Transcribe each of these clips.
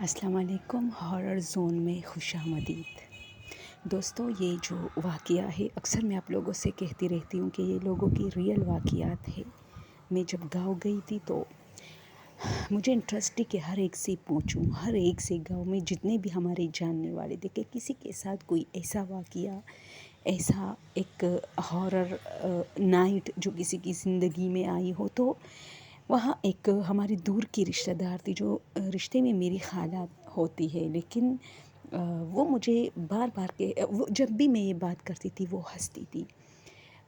السلام علیکم، horror zone میں خوش آمدید۔ دوستو، یہ جو واقعہ ہے اکثر میں آپ لوگوں سے کہتی رہتی ہوں کہ یہ لوگوں کی ریئل واقعات ہے۔ میں جب گاؤں گئی تھی تو مجھے انٹرسٹ ہے کہ ہر ایک سے پوچھوں، ہر ایک سے گاؤں میں جتنے بھی ہمارے جاننے والے تھے کہ کسی کے ساتھ کوئی ایسا واقعہ، ایسا ایک ہارر نائٹ جو کسی کی زندگی میں آئی ہو۔ تو وہاں ایک ہماری دور کی رشتہ دار تھی جو رشتے میں میری خالہ ہوتی ہے، لیکن وہ مجھے بار بار وہ جب بھی میں یہ بات کرتی تھی وہ ہنستی تھی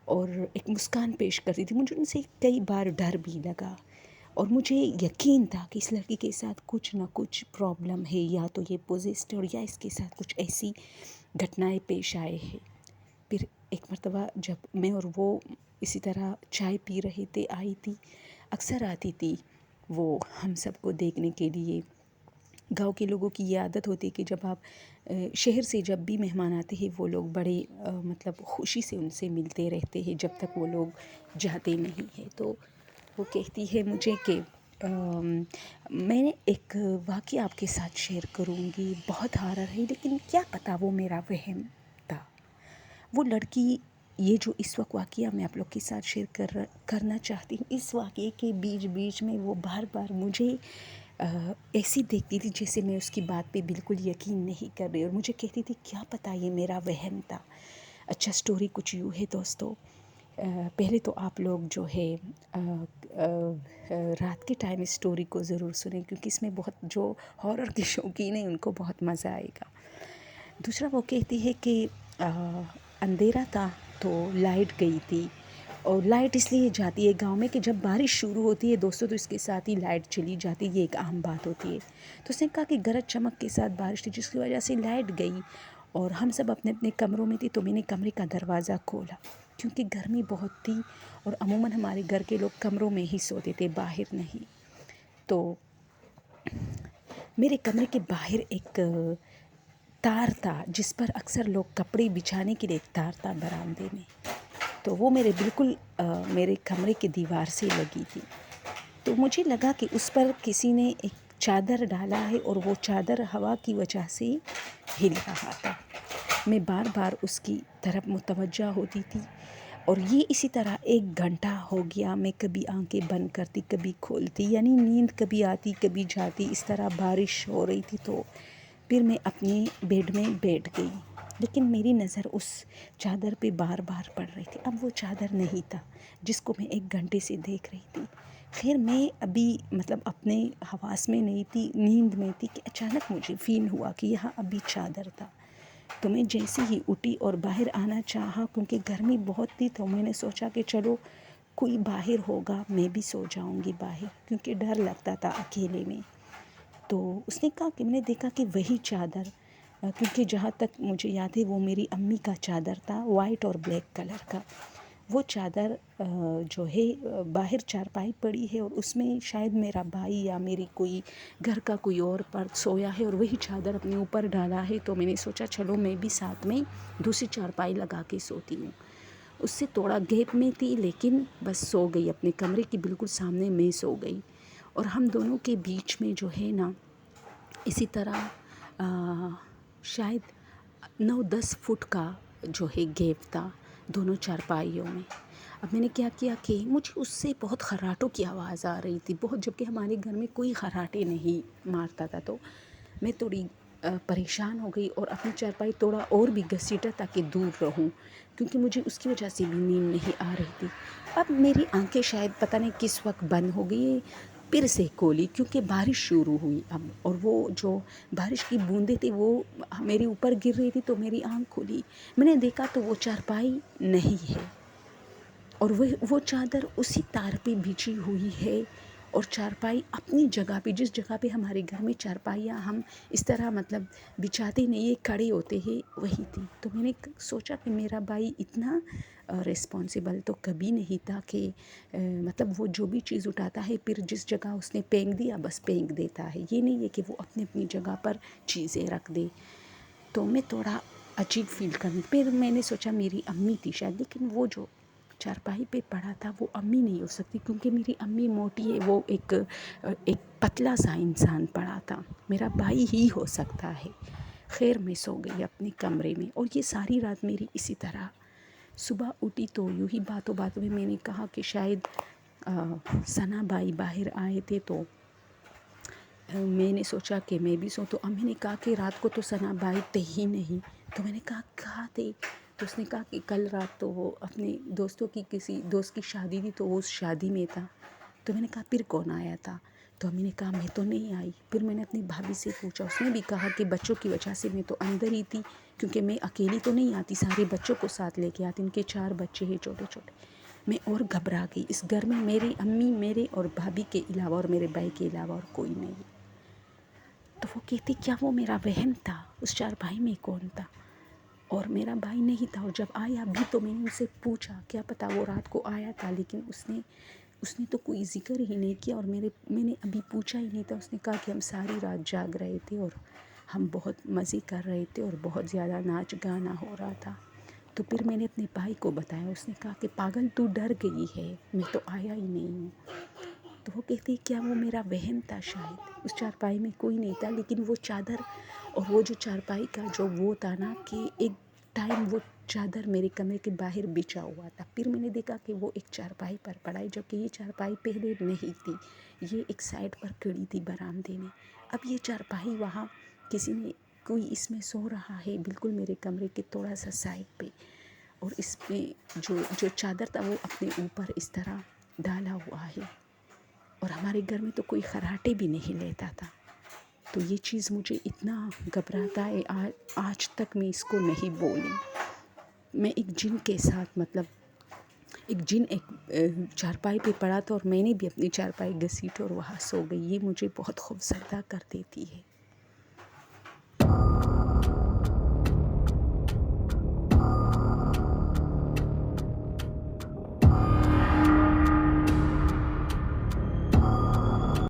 اور ایک مسکان پیش کرتی تھی۔ مجھے ان سے کئی بار ڈر بھی لگا اور مجھے یقین تھا کہ اس لڑکی کے ساتھ کچھ نہ کچھ پرابلم ہے، یا تو یہ پوزیسڈ اور یا اس کے ساتھ کچھ ایسی گھٹنائیں پیش آئے ہیں۔ پھر ایک مرتبہ جب میں اور وہ اسی طرح چائے پی رہے تھے، آئی تھی، اکثر آتی تھی وہ ہم سب کو دیکھنے کے لیے۔ گاؤں کے لوگوں کی یہ عادت ہوتی ہے کہ جب آپ شہر سے جب بھی مہمان آتے ہیں وہ لوگ بڑے مطلب خوشی سے ان سے ملتے رہتے ہیں جب تک وہ لوگ جاتے نہیں ہیں۔ تو وہ کہتی ہے مجھے کہ میں ایک واقعہ آپ کے ساتھ شیئر کروں گی، بہت ہارر ہے لیکن کیا پتہ وہ میرا وہم تھا۔ وہ لڑکی، یہ جو اس وقت واقعہ میں آپ لوگ کے ساتھ شیئر کرنا چاہتی ہوں، اس واقعے کے بیچ میں وہ بار بار مجھے ایسی دیکھتی تھی جیسے میں اس کی بات پہ بالکل یقین نہیں کر رہی، اور مجھے کہتی تھی کیا پتہ یہ میرا وہم تھا۔ اچھا، سٹوری کچھ یوں ہے دوستو۔ پہلے تو آپ لوگ جو ہے رات کے ٹائم اس سٹوری کو ضرور سنیں، کیونکہ اس میں بہت جو ہارر کے شوقین ہیں ان کو بہت مزہ آئے گا۔ دوسرا، وہ کہتی ہے کہ اندھیرا تھا تو لائٹ گئی تھی، اور لائٹ اس لیے جاتی ہے گاؤں میں کہ جب بارش شروع ہوتی ہے دوستوں تو اس کے ساتھ ہی لائٹ چلی جاتی ہے، یہ ایک عام بات ہوتی ہے۔ تو اس نے کہا کہ گرج چمک کے ساتھ بارش تھی جس کی وجہ سے لائٹ گئی، اور ہم سب اپنے اپنے کمروں میں تھے، تو میں نے کمرے کا دروازہ کھولا کیونکہ گرمی بہت تھی اور عموماً ہمارے گھر کے لوگ کمروں میں ہی سوتے تھے، باہر نہیں۔ تو میرے کمرے کے باہر ایک تار تھا جس پر اکثر لوگ کپڑے بچھانے کے لیے، ایک تار تھا برآمدے میں، تو وہ میرے بالکل میرے کمرے کی دیوار سے لگی تھی۔ تو مجھے لگا کہ اس پر کسی نے ایک چادر ڈالا ہے اور وہ چادر ہوا کی وجہ سے ہل رہا تھا۔ میں بار بار اس کی طرف متوجہ ہوتی تھی، اور یہ اسی طرح 1 گھنٹہ ہو گیا۔ میں کبھی آنکھیں بند کرتی، کبھی کھولتی، یعنی نیند کبھی آتی کبھی جاتی، اس طرح بارش ہو رہی تھی۔ تو پھر میں اپنے بیڈ میں بیٹھ گئی، لیکن میری نظر اس چادر پہ بار بار پڑ رہی تھی۔ اب وہ چادر نہیں تھا جس کو میں 1 گھنٹے سے دیکھ رہی تھی۔ خیر، میں ابھی مطلب اپنے حواس میں نہیں تھی، نیند میں تھی، کہ اچانک مجھے فیل ہوا کہ یہاں ابھی چادر تھا۔ تو میں جیسے ہی اٹھی اور باہر آنا چاہا، کیونکہ گرمی بہت تھی، تو میں نے سوچا کہ چلو کوئی باہر ہوگا، میں بھی سو جاؤں گی باہر، کیونکہ ڈر لگتا تھا اکیلے میں۔ تو اس نے کہا کہ میں نے دیکھا کہ وہی چادر، کیونکہ جہاں تک مجھے یاد ہے وہ میری امی کا چادر تھا، وائٹ اور بلیک کلر کا۔ وہ چادر جو ہے باہر چارپائی پڑی ہے، اور اس میں شاید میرا بھائی یا میری کوئی گھر کا کوئی اور فرد سویا ہے اور وہی چادر اپنے اوپر ڈالا ہے۔ تو میں نے سوچا چلو میں بھی ساتھ میں دوسری چارپائی لگا کے سوتی ہوں۔ اس سے تھوڑا گیپ میں تھی، لیکن بس سو گئی، اپنے کمرے کے بالکل سامنے میں سو گئی، اور ہم دونوں کے بیچ میں جو ہے نا اسی طرح شاید 9-10 فٹ کا جو ہے گیپ تھا دونوں چارپائیوں میں۔ اب میں نے کیا کیا کہ مجھے اس سے بہت خراٹوں کی آواز آ رہی تھی، بہت، جبکہ ہمارے گھر میں کوئی خراٹے نہیں مارتا تھا۔ تو میں تھوڑی پریشان ہو گئی اور اپنی چارپائی تھوڑا اور بھی گھسیٹا تاکہ دور رہوں، کیونکہ مجھے اس کی وجہ سے بھی نیند نہیں آ رہی تھی۔ اب میری آنکھیں شاید پتہ نہیں کس وقت بند ہو گئی، پھر سے کھولی کیونکہ بارش شروع ہوئی اب، اور وہ جو بارش کی بوندیں تھی وہ میرے اوپر گر رہی تھی، تو میری آنکھ کھلی۔ میں نے دیکھا تو وہ چارپائی نہیں ہے، اور وہ چادر اسی تار پہ بچھی ہوئی ہے، اور چارپائی اپنی جگہ پہ، جس جگہ پہ ہمارے گھر میں چارپائیاں ہم اس طرح مطلب بچھاتے نہیں ہیں، کھڑے ہوتے ہیں، وہی تھی۔ تو میں نے سوچا کہ میرا بھائی اتنا ریسپانسیبل تو کبھی نہیں تھا کہ مطلب وہ جو بھی چیز اٹھاتا ہے پھر جس جگہ اس نے پھینک دیا بس پھینک دیتا ہے، یہ نہیں ہے کہ وہ اپنی اپنی جگہ پر چیزیں رکھ دے۔ تو میں تھوڑا عجیب فیل کرنے، پھر میں نے سوچا میری امی تھی شاید، لیکن وہ جو چارپائی پہ پڑا تھا وہ امی نہیں ہو سکتی، کیونکہ میری امی موٹی ہے، وہ ایک پتلا سا انسان پڑا تھا، میرا بھائی ہی ہو سکتا ہے۔ خیر میں سو گئی اپنے کمرے میں، اور یہ ساری رات میری اسی طرح۔ صبح اٹھی تو یوں ہی باتوں باتوں میں نے کہا کہ شاید ثنا بائی باہر آئے تھے، تو میں نے سوچا کہ میں بھی سو، تو امی نے کہا کہ رات کو تو ثنا بائی تھے ہی نہیں۔ تو میں نے کہا کہاں تھے؟ تو اس نے کہا کہ کل رات تو وہ اپنے دوستوں کی کسی دوست کی شادی تھی تو وہ اس شادی میں تھا۔ تو میں نے کہا پھر کون آیا تھا؟ تو امی نے کہا میں تو نہیں آئی۔ پھر میں نے اپنی بھابھی سے پوچھا، اس نے بھی کہا کہ بچوں کی وجہ سے میں تو اندر ہی تھی، کیونکہ میں اکیلی تو نہیں آتی، سارے بچوں کو ساتھ لے کے آتی، ان کے 4 بچے ہیں چھوٹے چھوٹے۔ میں اور گھبرا گئی، اس گھر میں میری امی، میرے اور بھابھی کے علاوہ اور میرے بھائی کے علاوہ اور کوئی نہیں۔ تو وہ کہتی کیا وہ میرا وہم تھا؟ اس چارپائی میں کون تھا؟ اور میرا بھائی نہیں تھا، اور جب آیا بھی تو میں نے ان سے پوچھا، کیا پتہ وہ رات کو آیا تھا، لیکن اس نے تو کوئی ذکر ہی نہیں کیا، اور میں نے ابھی پوچھا ہی نہیں تھا۔ اس نے کہا کہ ہم ساری رات جاگ رہے تھے اور ہم بہت مزے کر رہے تھے اور بہت زیادہ ناچ گانا ہو رہا تھا۔ تو پھر میں نے اپنے بھائی کو بتایا، اس نے کہا کہ پاگل تو ڈر گئی ہے، میں تو آیا ہی نہیں ہوں۔ تو وہ کہتی کیا وہ میرا وہم تھا؟ شاید اس چارپائی میں کوئی نہیں تھا، لیکن وہ چادر اور وہ جو چارپائی کا جو وہ تھا نا، کہ ایک ٹائم وہ چادر میرے کمرے کے باہر بچھا ہوا تھا، پھر میں نے دیکھا کہ وہ ایک چارپائی پر پڑا ہے، جبکہ یہ چارپائی پہلے نہیں تھی، یہ ایک سائڈ پر کھڑی تھی برآمدے میں۔ اب یہ چارپائی وہاں کوئی اس میں سو رہا ہے، بالکل میرے کمرے کے تھوڑا سا سائڈ پہ، اور اس میں جو چادر تھا وہ اپنے اوپر اس طرح ڈالا ہوا ہے، اور ہمارے گھر میں تو کوئی خراٹے بھی نہیں لیتا تھا۔ تو یہ چیز مجھے اتنا گھبراتا ہے، آج تک میں اس کو نہیں بولی۔ میں ایک جن کے ساتھ، مطلب ایک جن چارپائی پہ پڑا تھا، اور میں نے بھی اپنی چارپائی گھسیٹی اور وہاں سو گئی۔ یہ مجھے بہت خوفزدہ کر دیتی ہے۔